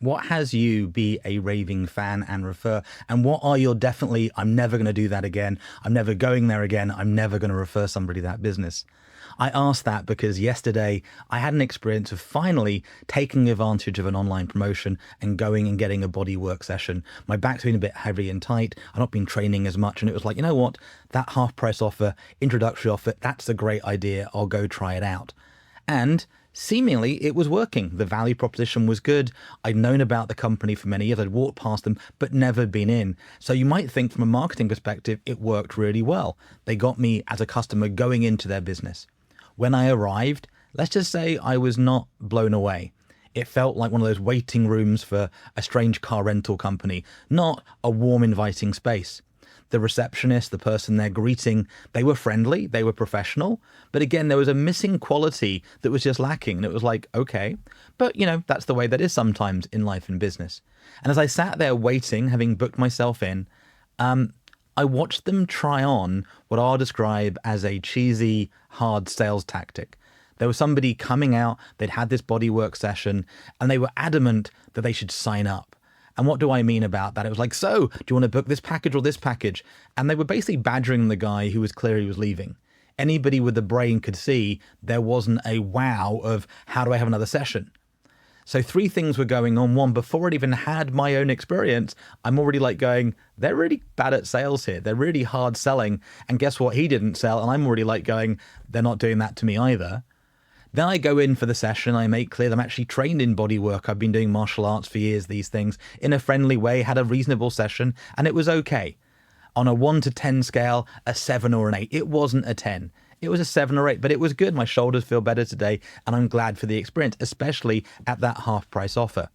What has you be a raving fan and refer? And what are your definitely, I'm never going to do that again. I'm never going there again. I'm never going to refer somebody that business. I asked that because yesterday I had an experience of finally taking advantage of an online promotion and going and getting a body work session. My back's been a bit heavy and tight. I've not been training as much. And it was like, you know what? That half price offer, introductory offer, that's a great idea. I'll go try it out. And seemingly it was working. The value proposition was good. I'd known about the company for many years. I'd walked past them, but never been in. So you might think from a marketing perspective, it worked really well. They got me as a customer going into their business. When I arrived, let's just say I was not blown away. It felt like one of those waiting rooms for a strange car rental company, not a warm, inviting space. The receptionist, the person they're greeting, they were friendly, they were professional. But again, there was a missing quality that was just lacking. And it was like, okay, but that's the way that is sometimes in life and business. And as I sat there waiting, having booked myself in, I watched them try on what I'll describe as a cheesy, hard sales tactic. There was somebody coming out, they'd had this bodywork session, and they were adamant that they should sign up. And what do I mean about that? It was like, so, do you want to book this package or this package? And they were basically badgering the guy who was clear he was leaving. Anybody with the brain could see there wasn't a wow of, how do I have another session? So three things were going on. One, before I'd even had my own experience, I'm already like going, they're really bad at sales here. They're really hard selling. And guess what? He didn't sell. And I'm already like going, they're not doing that to me either. Then I go in for the session. I make clear that I'm actually trained in body work. I've been doing martial arts for years, these things, in a friendly way, had a reasonable session, and it was okay. On a 1 to 10 scale, a 7 or an 8. It wasn't a 10. It was a 7 or 8, but it was good. My shoulders feel better today, and I'm glad for the experience, especially at that half price offer.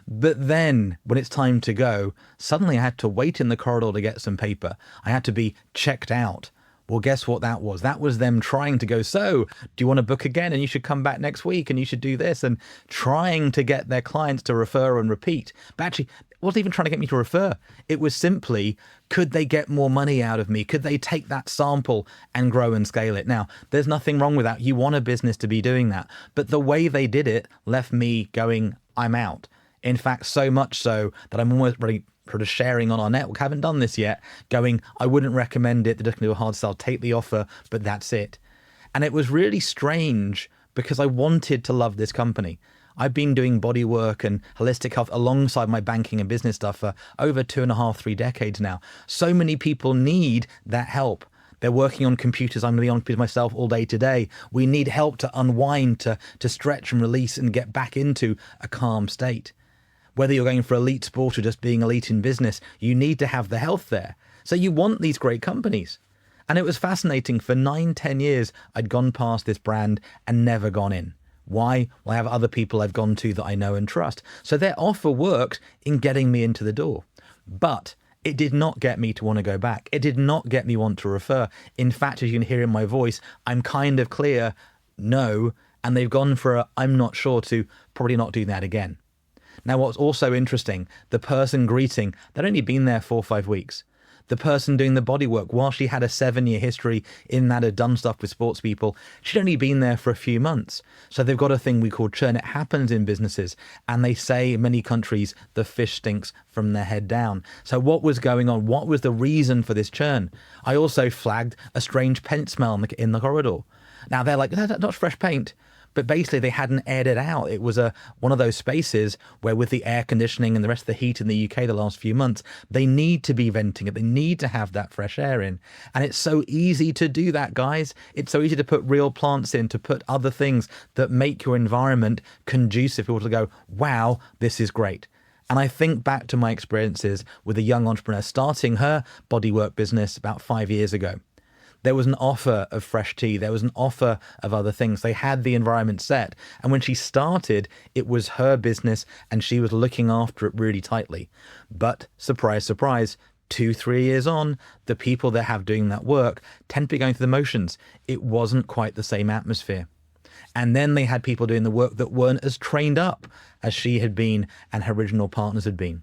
But then when it's time to go, suddenly I had to wait in the corridor to get some paper. I had to be checked out. Well, guess what that was? That was them trying to go, so do you want to book again? And you should come back next week and you should do this, and trying to get their clients to refer and repeat. But actually, it wasn't even trying to get me to refer. It was simply, could they get more money out of me? Could they take that sample and grow and scale it? Now, there's nothing wrong with that. You want a business to be doing that. But the way they did it left me going, I'm out. In fact, so much so that I'm almost ready sort of sharing on our network, haven't done this yet, going, I wouldn't recommend it. They're just going to do a hard sell, take the offer, but that's it. And it was really strange because I wanted to love this company. I've been doing body work and holistic health alongside my banking and business stuff for over 2.5, 3 decades now. So many people need that help. They're working on computers. I'm going to be on computers myself all day today. We need help to unwind, to stretch and release and get back into a calm state. Whether you're going for elite sport or just being elite in business, you need to have the health there. So you want these great companies. And it was fascinating. For 9, 10 years, I'd gone past this brand and never gone in. Why? Well, I have other people I've gone to that I know and trust. So their offer worked in getting me into the door. But it did not get me to want to go back. It did not get me want to refer. In fact, as you can hear in my voice, I'm kind of clear, no. And they've gone for a, I'm not sure, to probably not do that again. Now, what's also interesting, the person greeting, they'd only been there 4 or 5 weeks. The person doing the body work, while she had a 7-year history in that, had done stuff with sports people, she'd only been there for a few months. So they've got a thing we call churn. It happens in businesses. And they say in many countries, the fish stinks from their head down. So what was going on? What was the reason for this churn? I also flagged a strange paint smell in the corridor. Now they're like, no, that's not fresh paint. But basically they hadn't aired it out. It was one of those spaces where, with the air conditioning and the rest of the heat in the UK the last few months, they need to be venting it. They need to have that fresh air in. And it's so easy to do that, guys. It's so easy to put real plants in, to put other things that make your environment conducive for people to go, wow, this is great. And I think back to my experiences with a young entrepreneur starting her bodywork business about 5 years ago. There was an offer of fresh tea. There was an offer of other things. They had the environment set. And when she started, it was her business and she was looking after it really tightly. But surprise, surprise, 2, 3 years on, the people that have doing that work tend to be going through the motions. It wasn't quite the same atmosphere. And then they had people doing the work that weren't as trained up as she had been and her original partners had been.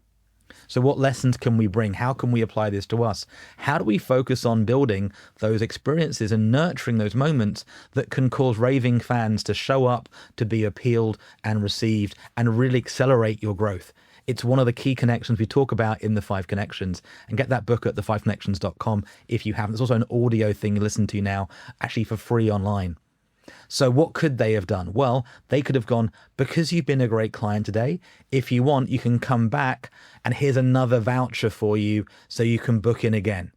So what lessons can we bring? How can we apply this to us? How do we focus on building those experiences and nurturing those moments that can cause raving fans to show up, to be appealed and received, and really accelerate your growth? It's one of the key connections we talk about in the 5 Connections, and get that book at the5connections.com if you haven't. There's also an audio thing you listen to now, actually for free online. So what could they have done? Well, they could have gone, because you've been a great client today, if you want, you can come back and here's another voucher for you so you can book in again.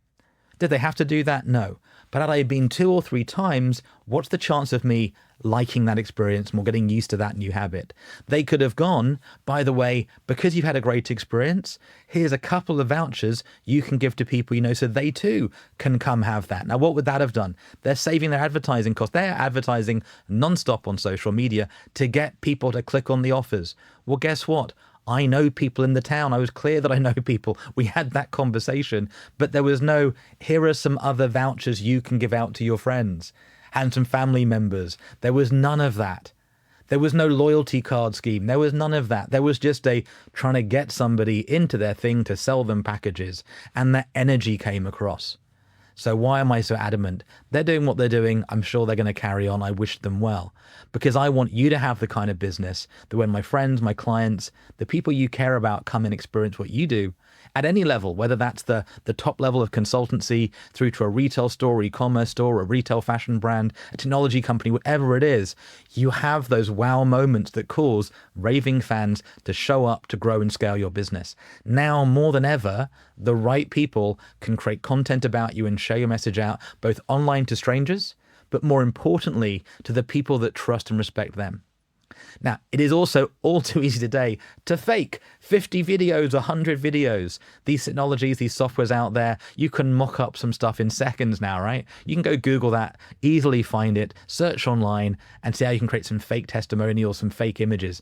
Did they have to do that? No. But had I been 2 or 3 times, what's the chance of me liking that experience more, getting used to that new habit? They could have gone, by the way, because you've had a great experience, here's a couple of vouchers you can give to people you know so they too can come have that. Now, what would that have done? They're saving their advertising costs. They're advertising nonstop on social media to get people to click on the offers. Well, guess what? I know people in the town. I was clear that I know people. We had that conversation, but there was no, here are some other vouchers you can give out to your friends and some family members. There was none of that. There was no loyalty card scheme. There was none of that. There was just a trying to get somebody into their thing to sell them packages, and that energy came across. So why am I so adamant? They're doing what they're doing. I'm sure they're going to carry on. I wish them well, because I want you to have the kind of business that when my friends, my clients, the people you care about come and experience what you do at any level, whether that's the top level of consultancy through to a retail store, e-commerce store, a retail fashion brand, a technology company, whatever it is, you have those wow moments that cause raving fans to show up, to grow and scale your business. Now more than ever, the right people can create content about you and share your message out, both online to strangers, but more importantly, to the people that trust and respect them. Now, it is also all too easy today to fake 50 videos, 100 videos. These technologies, these softwares out there, you can mock up some stuff in seconds now, right? You can go Google that, easily find it, search online, and see how you can create some fake testimonials, some fake images.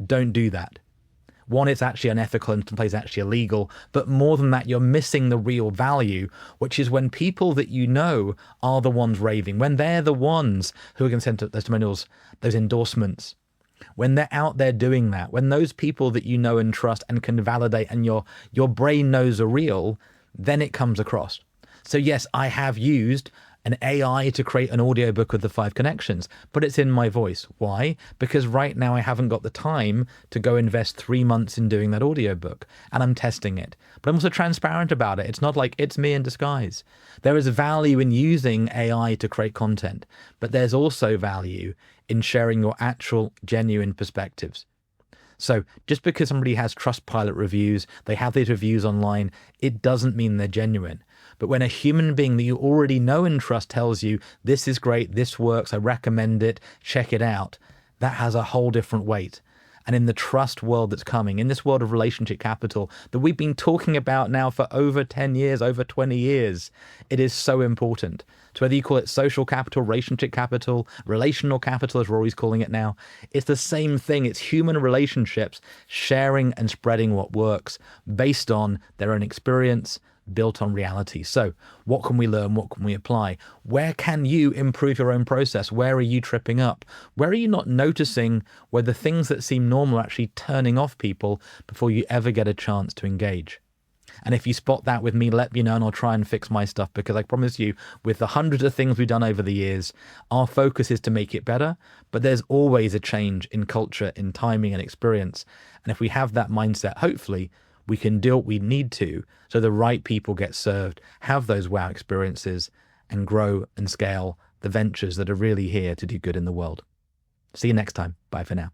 Don't do that. One, it's actually unethical, and in some places actually illegal. But more than that, you're missing the real value, which is when people that you know are the ones raving, when they're the ones who are going to send testimonials, those endorsements, when they're out there doing that, when those people that you know and trust and can validate and your brain knows are real, then it comes across. So yes, I have used an AI to create an audiobook of the 5 Connections, but it's in my voice. Why? Because right now I haven't got the time to go invest 3 months in doing that audiobook, and I'm testing it. But I'm also transparent about it. It's not like it's me in disguise. There is value in using AI to create content, but there's also value in sharing your actual genuine perspectives. So just because somebody has Trustpilot reviews, they have these reviews online, it doesn't mean they're genuine. But when a human being that you already know and trust tells you, this is great, this works, I recommend it, check it out, that has a whole different weight. And in the trust world that's coming, in this world of relationship capital that we've been talking about now for over 10 years, over 20 years, it is so important. So whether you call it social capital, relationship capital, relational capital, as we're always calling it now, it's the same thing. It's human relationships sharing and spreading what works based on their own experience, built on reality. So what can we learn? What can we apply? Where can you improve your own process? Where are you tripping up? Where are you not noticing where the things that seem normal are actually turning off people before you ever get a chance to engage? And if you spot that with me, let me know and I'll try and fix my stuff, because I promise you, with the hundreds of things we've done over the years, our focus is to make it better, but there's always a change in culture, in timing and experience. And if we have that mindset, hopefully we can do what we need to so the right people get served, have those wow experiences, and grow and scale the ventures that are really here to do good in the world. See you next time. Bye for now.